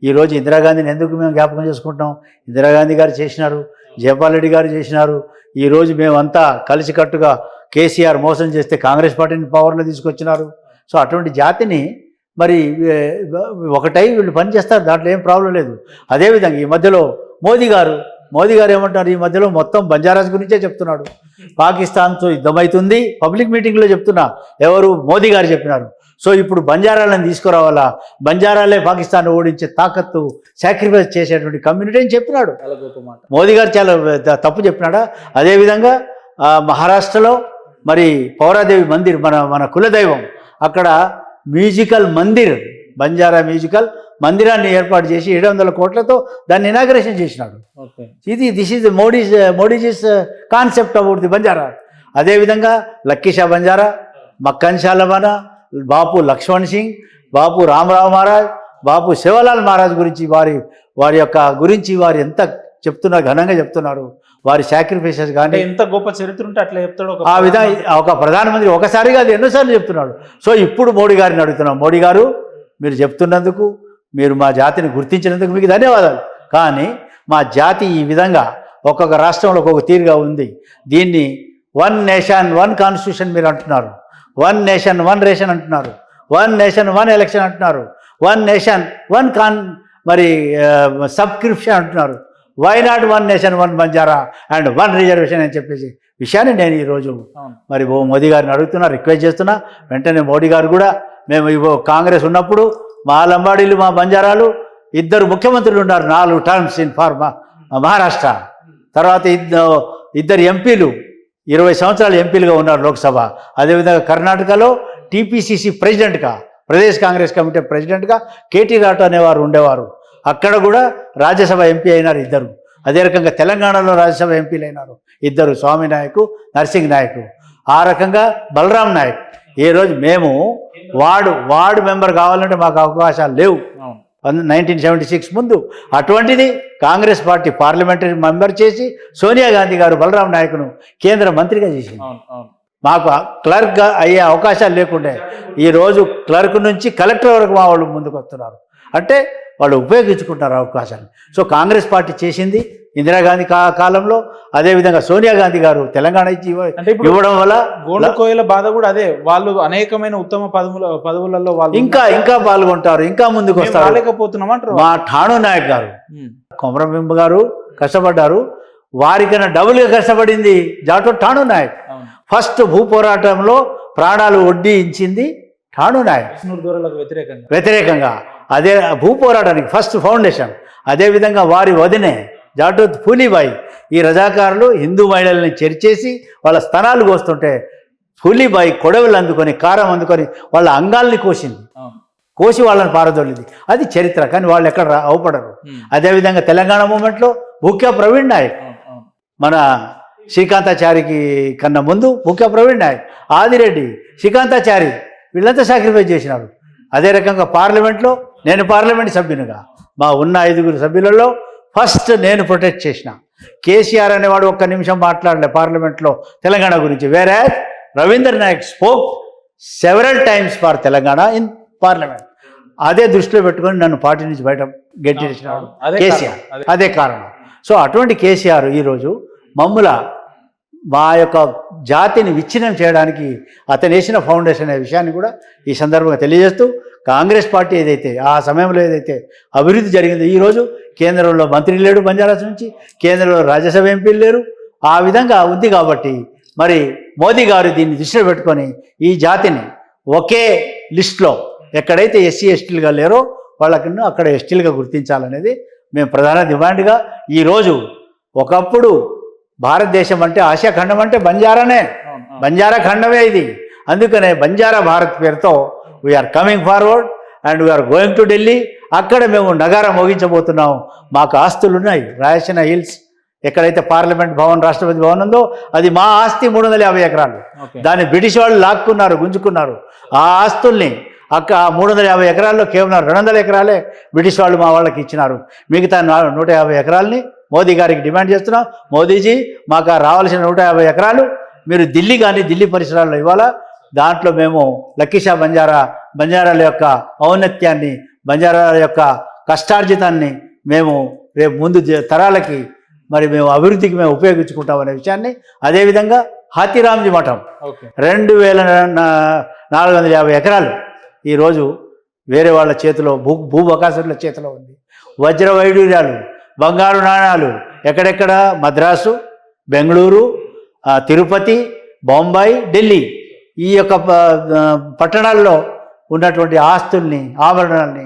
ఈరోజు ఇందిరాగాంధీని ఎందుకు మేము జ్ఞాపకం చేసుకుంటున్నాం? ఇందిరాగాంధీ గారు చేసినారు, జయపాల్ రెడ్డి గారు చేసినారు. ఈరోజు మేమంతా కలిసికట్టుగా కేసీఆర్ మోసం చేస్తే కాంగ్రెస్ పార్టీని పవర్లో తీసుకొచ్చినారు. సో అటువంటి జాతిని మరి ఒకటై వీళ్ళు పనిచేస్తారు, దాంట్లో ఏం ప్రాబ్లం లేదు. అదేవిధంగా ఈ మధ్యలో మోదీ గారు ఏమంటున్నారు? ఈ మధ్యలో మొత్తం బంజారాస్ గురించే చెప్తున్నాడు. పాకిస్తాన్తో యుద్ధమవుతుంది పబ్లిక్ మీటింగ్లో చెప్తున్నా, ఎవరు? మోదీ గారు చెప్పినారు. సో ఇప్పుడు బంజారాలను తీసుకురావాలా, బంజారాలే పాకిస్తాన్ ఓడించే తాకత్తు సాక్రిఫైస్ చేసేటువంటి కమ్యూనిటీ అని చెప్పినాడు మోదీ గారు. చాలా తప్పు చెప్పినాడా? అదేవిధంగా మహారాష్ట్రలో మరి పౌరాదేవి మందిర్, మన కులదైవం, అక్కడ మ్యూజికల్ మందిర్ బంజారా మ్యూజికల్ మందిరాన్ని ఏర్పాటు చేసి 700 కోట్లతో దాన్ని ఇనాగ్రేషన్ చేసినాడు. Okay. This is Modiji's concept about the Banjara. అదేవిధంగా లక్కీషా బంజారా, మక్కన్ షాలవానా, బాపు లక్ష్మణ్ సింగ్, బాపు రామరావు మహారాజ్, బాపు శివలాల్ మహారాజ్ గురించి వారి యొక్క గురించి వారు ఎంత చెప్తున్నారు, ఘనంగా చెప్తున్నారు. వారి సాక్రిఫైసెస్ కానీ ఎంత గొప్ప చరిత్ర ఉంటే అట్లా చెప్తాడు ఆ విధంగా ఒక ప్రధానమంత్రి ఒకసారిగా అది ఎన్నోసార్లు చెప్తున్నాడు. సో ఇప్పుడు మోడీ గారిని అడుగుతున్నాం, మోడీ గారు మీరు చెప్తున్నందుకు, మీరు మా జాతిని గుర్తించినందుకు మీకు ధన్యవాదాలు. కానీ మా జాతి ఈ విధంగా ఒక్కొక్క రాష్ట్రంలో ఒక్కొక్క తీరుగా ఉంది. దీన్ని 1 నేషన్ 1 కాన్స్టిట్యూషన్ మీరు అంటున్నారు, 1 నేషన్ 1 రేషన్ అంటున్నారు, 1 నేషన్ 1 ఎలక్షన్ అంటున్నారు, 1 నేషన్ 1 సబ్స్క్రిప్షన్ అంటున్నారు. Why not 1 nation 1 Banjara and 1 reservation అని చెప్పేసి విషయాన్ని నేను ఈరోజు మరి మోదీ గారిని అడుగుతున్నా, రిక్వెస్ట్ చేస్తున్నా. వెంటనే మోడీ గారు కూడా, మేము కాంగ్రెస్ ఉన్నప్పుడు మా లంబాడీలు మా బంజారాలు 2 ముఖ్యమంత్రులు ఉన్నారు 4 టర్మ్స్ ఇన్ ఫార్ మహారాష్ట్ర. తర్వాత 2 ఎంపీలు 20 సంవత్సరాలు ఎంపీలుగా ఉన్నారు లోక్సభ. అదేవిధంగా కర్ణాటకలో టీపీసీసీ ప్రెసిడెంట్గా, ప్రదేశ్ కాంగ్రెస్ కమిటీ ప్రెసిడెంట్గా కేటీ రాటో అనేవారు ఉండేవారు. అక్కడ కూడా రాజ్యసభ ఎంపీ అయినారు 2. అదే రకంగా తెలంగాణలో రాజ్యసభ ఎంపీలు అయినారు 2, స్వామి నాయకు, నర్సింగ్ నాయకు. ఆ రకంగా బలరాం నాయక్. ఈ రోజు మేము వార్డు మెంబర్ కావాలంటే మాకు అవకాశాలు లేవు 1976 ముందు. అటువంటిది కాంగ్రెస్ పార్టీ పార్లమెంటరీ మెంబర్ చేసి సోనియా గాంధీ గారు బలరాం నాయకును కేంద్ర మంత్రిగా చేసింది. మాకు క్లర్క్గా అయ్యే అవకాశాలు లేకుండే ఈరోజు క్లర్క్ నుంచి కలెక్టర్ వరకు మా వాళ్ళు ముందుకు వస్తున్నారు. అంటే వాళ్ళు ఉపయోగించుకుంటారు అవకాశాన్ని. సో కాంగ్రెస్ పార్టీ చేసింది ఇందిరాగాంధీ కాలంలో. అదేవిధంగా సోనియా గాంధీ గారు తెలంగాణ ఇవ్వడం వల్ల గోండుకోయల బాధ కూడా అదే. వాళ్ళు అనేకమైన ఉత్తమ పదవులలో వాళ్ళు ఇంకా పాల్గొంటారు, ఇంకా ముందుకు వస్తారు. లేకపోతున్నామంటారు. మా ఠాణు నాయక్ గారు, కొమరంభీం గారు కష్టపడ్డారు. వారికన్నా డబుల్గా కష్టపడింది జాటో ఠాణు నాయక్. ఫస్ట్ భూ పోరాటంలో ప్రాణాలు వడ్డించింది ఠాణు నాయక్ వ్యతిరేకంగా. అదే భూ పోరాటానికి ఫస్ట్ ఫౌండేషన్. అదేవిధంగా వారి వదినే జాటో ఫూలీబాయి ఈ రజాకారులు హిందూ మహిళల్ని చెరిచేసి వాళ్ళ స్తనాలు కోస్తుంటే ఫూలీబాయి కొడవలు అందుకొని, కారం అందుకొని వాళ్ళ అంగాల్ని కోసి వాళ్ళని పారదోలింది. అది చరిత్ర. కానీ వాళ్ళు ఎక్కడ అవపడరు. అదేవిధంగా తెలంగాణ మూమెంట్లో ముఖ్య ప్రవీణ్ నాయక్, మన శ్రీకాంతాచారికి కన్నా ముందు ముఖ్య ప్రవీణ్ నాయక్, ఆదిరెడ్డి, శ్రీకాంతాచారి వీళ్ళంతా సాక్రిఫైస్ చేసినారు. అదే రకంగా పార్లమెంట్లో నేను పార్లమెంట్ సభ్యునిగా మా ఉన్న 5 సభ్యులలో ఫస్ట్ నేను ప్రొటెక్ట్ చేసిన. కేసీఆర్ అనేవాడు ఒక్క నిమిషం మాట్లాడలే పార్లమెంట్లో తెలంగాణ గురించి. వేరే Ravindra Nayak spoke several times for Telangana in parliament. అదే దృష్టిలో పెట్టుకొని నన్ను పార్టీ నుంచి బయట గెంటేసినాడు కేసీఆర్. అదే కారణం. సో అటువంటి కేసీఆర్ ఈరోజు మా యొక్క జాతిని విచ్ఛిన్నం చేయడానికి అతను వేసిన ఫౌండేషన్ అనే విషయాన్ని కూడా ఈ సందర్భంగా తెలియజేస్తూ, కాంగ్రెస్ పార్టీ ఏదైతే ఆ సమయంలో ఏదైతే అభివృద్ధి జరిగిందో, ఈరోజు కేంద్రంలో మంత్రి లేడు బంజారాస్ నుంచి, కేంద్రంలో రాజ్యసభ ఎంపీలు లేరు. ఆ విధంగా ఉంది కాబట్టి మరి మోదీ గారు దీన్ని దృష్టిలో పెట్టుకొని ఈ జాతిని ఒకే లిస్టులో ఎక్కడైతే ఎస్సీ ఎస్టీలుగా లేరో వాళ్ళకన్నా అక్కడ ఎస్టీలుగా గుర్తించాలనేది మేము ప్రధాన డిమాండ్గా. ఈరోజు ఒకప్పుడు భారతదేశం అంటే ఆసియా ఖండం అంటే బంజారా ఖండమే ఇది. అందుకనే బంజారా భారత్ పేరుతో we're coming forward and we're going to Delhi. అక్కడ మేము నగారా మోగించబోతున్నాం. మాకు ఆస్తులు ఉన్నాయి. రాయలసీమ హిల్స్ ఎక్కడైతే పార్లమెంట్ భవన్, రాష్ట్రపతి భవన్ ఉందో అది మా ఆస్తి 350 ఎకరాలు. దాన్ని బ్రిటిష్ వాళ్ళు లాక్కున్నారు, గుంజుకున్నారు. ఆ ఆస్తుల్ని 350 ఎకరాల్లో కేవలం 200 ఎకరాలే బ్రిటిష్ వాళ్ళు మా వాళ్ళకి ఇచ్చినారు. మిగతా 150 ఎకరాలని మోదీ గారికి డిమాండ్ చేస్తున్నాం. మోదీజీ మాకు రావాల్సిన 150 ఎకరాలు మీరు ఢిల్లీ పరిసరాల్లో ఇవ్వాలా. దాంట్లో మేము లక్కీషా బంజారాల యొక్క ఔన్నత్యాన్ని, బంజారాల యొక్క కష్టార్జితాన్ని మేము రేపు ముందు తరాలకి మరి మేము అభివృద్ధికి మేము ఉపయోగించుకుంటామనే విషయాన్ని. అదేవిధంగా హాతీరాంజీ మఠం 2450 ఎకరాలు ఈరోజు వేరే వాళ్ళ చేతిలో, భూబకాసురుల చేతిలో ఉంది. వజ్ర వైడూర్యాలు, బంగారు నాణాలు ఎక్కడెక్కడ మద్రాసు, బెంగళూరు, తిరుపతి, బొంబాయి, ఢిల్లీ ఈ యొక్క పట్టణాల్లో ఉన్నటువంటి ఆస్తుల్ని, ఆభరణాలని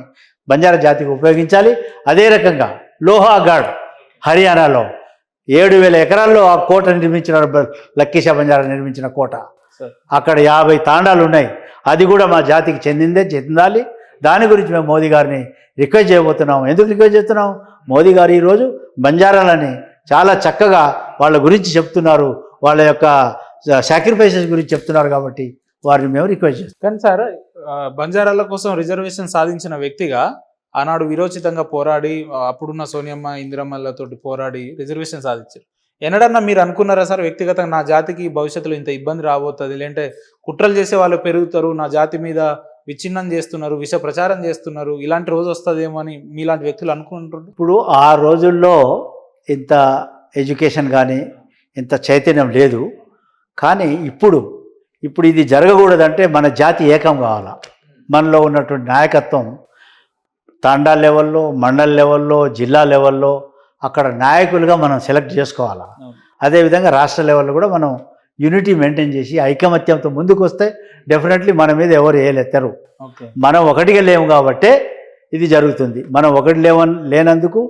బంజారా జాతికి ఉపయోగించాలి. అదే రకంగా లోహాగఢ్ హర్యానాలో 7000 ఎకరాల్లో ఆ కోట నిర్మించిన లక్కీషా బంజారా నిర్మించిన కోట. అక్కడ 50 తాండాలు ఉన్నాయి. అది కూడా మా జాతికి చెందాలి. దాని గురించి మేము మోదీ గారిని రిక్వెస్ట్ చేయబోతున్నాం. ఎందుకు రిక్వెస్ట్ చేస్తున్నాం? మోదీ గారు ఈరోజు బంజారాలని చాలా చక్కగా వాళ్ళ గురించి చెప్తున్నారు, వాళ్ళ యొక్క సాక్రిఫైసెస్ గురించి చెప్తున్నారు, కాబట్టి వారిని మేము రిక్వెస్ట్ చేస్తాం. కానీ సార్ బంజారాల కోసం రిజర్వేషన్ సాధించిన వ్యక్తిగా ఆనాడు విరోచితంగా పోరాడి అప్పుడున్న సోనియమ్మ ఇందిరమ్మలతోటి పోరాడి రిజర్వేషన్ సాధించారు. ఎన్నడన్నా మీరు అనుకున్నారా సార్ వ్యక్తిగతంగా నా జాతికి భవిష్యత్తులో ఇంత ఇబ్బంది రాబోతుంది, లేదంటే కుట్రలు చేసే వాళ్ళు పెరుగుతారు, నా జాతి మీద విచ్ఛిన్నం చేస్తున్నారు, విష ప్రచారం చేస్తున్నారు, ఇలాంటి రోజు వస్తుందేమో అని మీలాంటి వ్యక్తులు అనుకుంటున్నారు? ఇప్పుడు ఆ రోజుల్లో ఇంత ఎడ్యుకేషన్ కానీ ఇంత చైతన్యం లేదు. కానీ ఇప్పుడు ఇది జరగకూడదంటే మన జాతి ఏకం కావాలా. మనలో ఉన్నటువంటి నాయకత్వం తాండా లెవెల్లో, మండల్ లెవెల్లో, జిల్లా లెవెల్లో అక్కడ నాయకులుగా మనం సెలెక్ట్ చేసుకోవాలా. అదేవిధంగా రాష్ట్ర లెవెల్లో కూడా మనం యూనిటీ మెయింటైన్ చేసి ఐకమత్యంతో ముందుకు వస్తే డెఫినెట్లీ మన మీద ఎవరు ఏలెత్తరు. మనం ఒకటిగా లేము కాబట్టే ఇది జరుగుతుంది. మనం ఒకటి లేనందుకు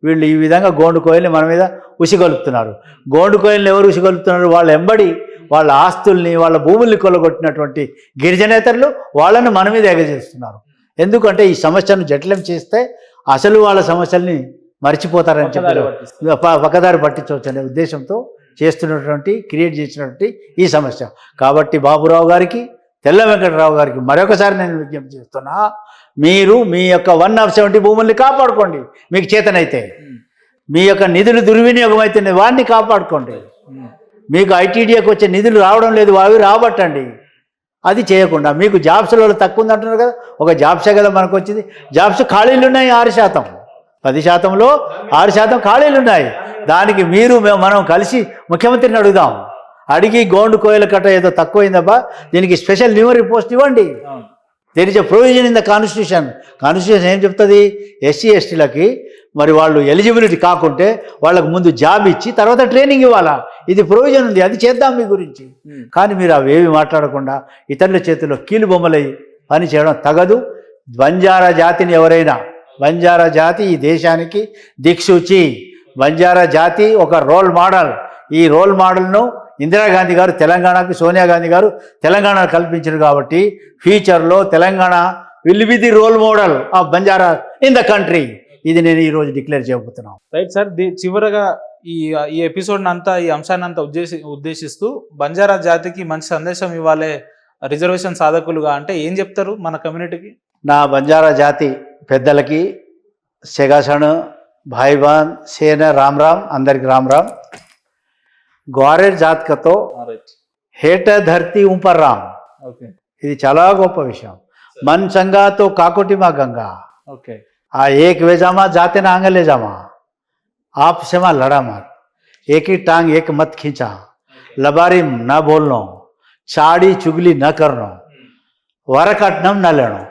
వీళ్ళు ఈ విధంగా గోండు కోయిల్ని మన మీద ఉసిగొలుపుతున్నారు. గోండు కోయిల్ని ఎవరు ఉసిగొలుపుతున్నారు? వాళ్ళ ఎంబడి వాళ్ళ ఆస్తుల్ని, వాళ్ళ భూముల్ని కొల్లగొట్టినటువంటి గిరిజనేతరులు వాళ్ళని మన మీద ఎగజేస్తున్నారు. ఎందుకంటే ఈ సమస్యను జటిలం చేస్తే అసలు వాళ్ళ సమస్యల్ని మర్చిపోతారని చెప్పి పక్కదారి పట్టించవచ్చు అనే ఉద్దేశంతో క్రియేట్ చేసినటువంటి ఈ సమస్య. కాబట్టి బాబురావు గారికి, తెల్ల వెంకటరావు గారికి మరొకసారి నేను విజ్ఞప్తి చేస్తున్నా, మీరు మీ యొక్క 1/70 భూముల్ని కాపాడుకోండి. మీకు చేతనైతే మీ యొక్క నిధులు దుర్వినియోగం అయితే వాడిని కాపాడుకోండి. మీకు ఐటీడీఏకి వచ్చే నిధులు రావడం లేదు, అవి రాబట్టండి. అది చేయకుండా మీకు జాబ్స్లో తక్కువ ఉంది అంటున్నారు కదా, ఒక జాబ్సే కదా మనకు వచ్చింది. జాబ్స్ ఖాళీలు ఉన్నాయి 6%, 10%లో 6% ఖాళీలు ఉన్నాయి. దానికి మనం కలిసి ముఖ్యమంత్రిని అడుగుదాం. అడిగి గోండు కోయిల కట్ట ఏదో తక్కువైందబ్బా, దీనికి స్పెషల్ న్యూమరీ పోస్ట్ ఇవ్వండి. There is a provision in the constitution ఏం చెప్తుంది? ఎస్సీ ఎస్టీలకి మరి వాళ్ళు ఎలిజిబిలిటీ కాకుంటే వాళ్ళకు ముందు జాబ్ ఇచ్చి తర్వాత ట్రైనింగ్ ఇవ్వాలా. ఇది ప్రొవిజన్ ఉంది, అది చేద్దాం మీ గురించి. కానీ మీరు అవేవి మాట్లాడకుండా ఇతరుల చేతిలో కీలు బొమ్మలై పని చేయడం తగదు. బంజారా జాతిని ఎవరైనా, బంజారా జాతి ఈ దేశానికి దిక్సూచి, బంజారా జాతి ఒక రోల్ మోడల్. ఈ రోల్ మోడల్ను ఇందిరాగాంధీ గారు తెలంగాణకు, సోనియా గాంధీ గారు తెలంగాణ కల్పించారు. కాబట్టి ఫ్యూచర్లో Telangana will be the role model of Banjara in the country. ఇది నేను ఈరోజు డిక్లేర్ చేయబోతున్నాను. రైట్ సార్, చివరగా ఈ ఎపిసోడ్ అంతా, ఈ అంశాన్ని అంతా ఉద్దేశిస్తూ బంజారా జాతికి మంచి సందేశం ఇవ్వాలి రిజర్వేషన్ సాధకులుగా అంటే ఏం చెప్తారు మన కమ్యూనిటీకి? నా బంజారా జాతి పెద్దలకి సెగాసణ్, భాయిబాన్, సేన, రామ్ రామ్, అందరికి రామ్ రామ్. గ్వారేర్ జాతకతో హేట ధర్తీ ఉంపర్ రామ్. ఇది చాలా గొప్ప విషయం. మన్ సంగాతో కాకోటి మా గంగా. ఆ ఏక్ వేజామా జాతే నా ఆంగలే జామా, आप से मैं लड़ा मत, एक ही टांग एक मत खींचा, लबारी न बोलनो, चाड़ी चुगली न करनो, वरकटनम न लेनो.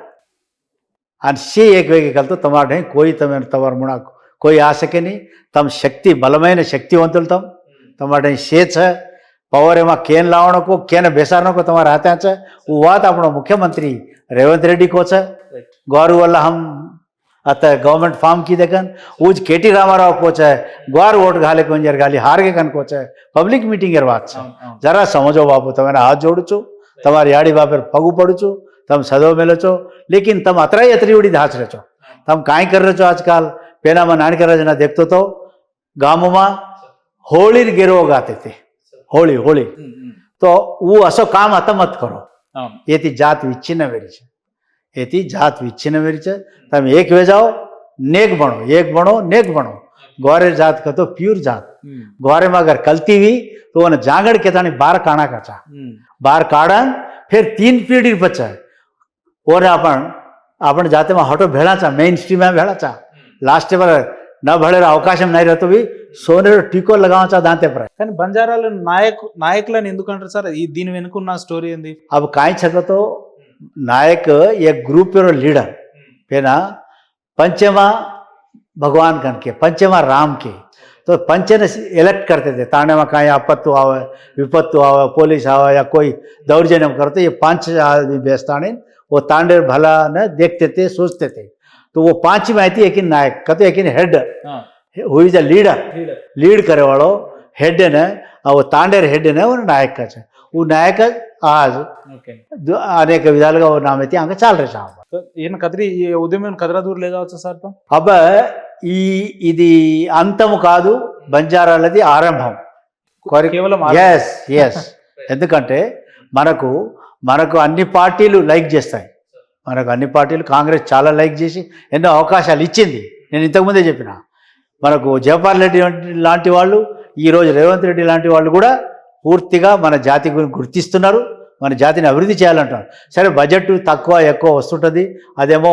आणि शे एक वेगे कल तो तमारे कोई तमें तवर मुना कोई आ सके नहीं. तम शक्ति बलమైన శక్తివంతులు તમારે શે છે. પાવર એમાં કેન લાવવાનો को केन बेसारनो को તમારા हाथ છે. वो बात આપણો मुख्यमंत्री रेवंत रेड्डी को છે. गौरव वाला हम आता गवर्नमेंट फार्म की देखन उज केटी रामाराव कोच है. ग्वार वोट घाले कोंजर गाली हार के कन कोच है. पब्लिक मीटिंग बात है. जरा समझो बापू, तमें हाथ जोड़ू छो, तमारी याड़ी बापर पगू पड़ू छो, तम सदो मेलो छो. लेकिन तम अतरी उड़ी धाच रहे छो. तम काई कर रहे छो? आजकल पेना में नानी कर रहे देखते तो गामों में होली गिरो गाते थे. होली तो वो असो काम आता मत करो. ये थी जात विच्छिन्न वेरी छे. एती जात विच्छिन्न वेरी छे. तम एक वे जाओ, नेक बनो, नेक बनो. ग्वारे जात का तो प्योर जात. ग्वारे में अगर कलती हुई तो वो जांगड़ के तानी बार काना काचा, बार काड़ा फिर 3 पीढ़ी बचा. और अपन जाते में हटो भेड़ा चा, मेन स्ट्रीम में भेड़ा चा, लास्ट पर न भले अवकाश नहीं रहते भी सोने टीको लगावा दांते पर. కానీ బంజారాలు నాయకులను ఎందుకంటారు సార్? దీని వెనుకున్న స్టోరీ ఏంది? अब काई छको तो नायक एक ग्रुप लीडर पेना पंचमा भगवान कन के, पंचमा राम के. तो पंच ने इलेक्ट करते थे. ताने में कहीं आपत्तु आवे, विपत्तु आवे, पुलिस आवे या कोई दौर्जन्य करते, ये 5 आदमी बेस्ताने वो तांडे भला ने देखते थे, सोचते थे. तो वो 5 में आई थी. एक नायक कहते एक head who is a leader, lead करे वालों हेड ने, वो तांडेर हेड ने वो नायक का. वो नायक आज ఓకే అనేక విధాలుగా नाम అయితే आगे चल रहे साहब तो ఈయన కదిరి ఈ ఉదయం కదిరా దూర్ లేదా వచ్చు సార్ తో अब ఇది అంతము కాదు బంజారాలది ఆరంభం కేవలం ఎస్ ఎస్ ఎందుకంటే మనకు అన్ని పార్టీలు లైక్ చేస్తాయి మనకు అన్ని పార్టీలు కాంగ్రెస్ చాలా లైక్ చేసి ఎన్నో అవకాశాలు ఇచ్చింది నేను ఇంతకుముందే చెప్పిన మనకు జవహర్ రెడ్డి లాంటి వాళ్ళు ఈరోజు రేవంత్ రెడ్డి లాంటి వాళ్ళు కూడా పూర్తిగా మన జాతి గురించి గుర్తిస్తున్నారు మన జాతిని అభివృద్ధి చేయాలంటారు సరే బడ్జెట్ తక్కువ ఎక్కువ వస్తుంటుంది అదేమో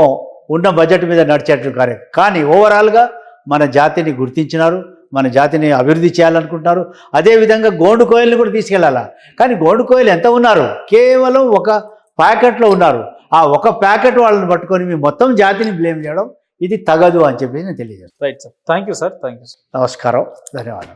ఉన్న బడ్జెట్ మీద నడిచేట్లు కానీ ఓవరాల్గా మన జాతిని గుర్తించినారు మన జాతిని అభివృద్ధి చేయాలనుకుంటున్నారు అదేవిధంగా గోండు కోయిల్ని కూడా తీసుకెళ్ళాలా కానీ గోండు కోయిల్ ఎంత ఉన్నారు కేవలం ఒక ప్యాకెట్లో ఉన్నారు ఆ ఒక ప్యాకెట్ వాళ్ళని పట్టుకొని మీ మొత్తం జాతిని బ్లేమ్ చేయడం ఇది తగదు అని చెప్పి నేను తెలియజేస్తాను right sir thank you sir నమస్కారం ధన్యవాదాలు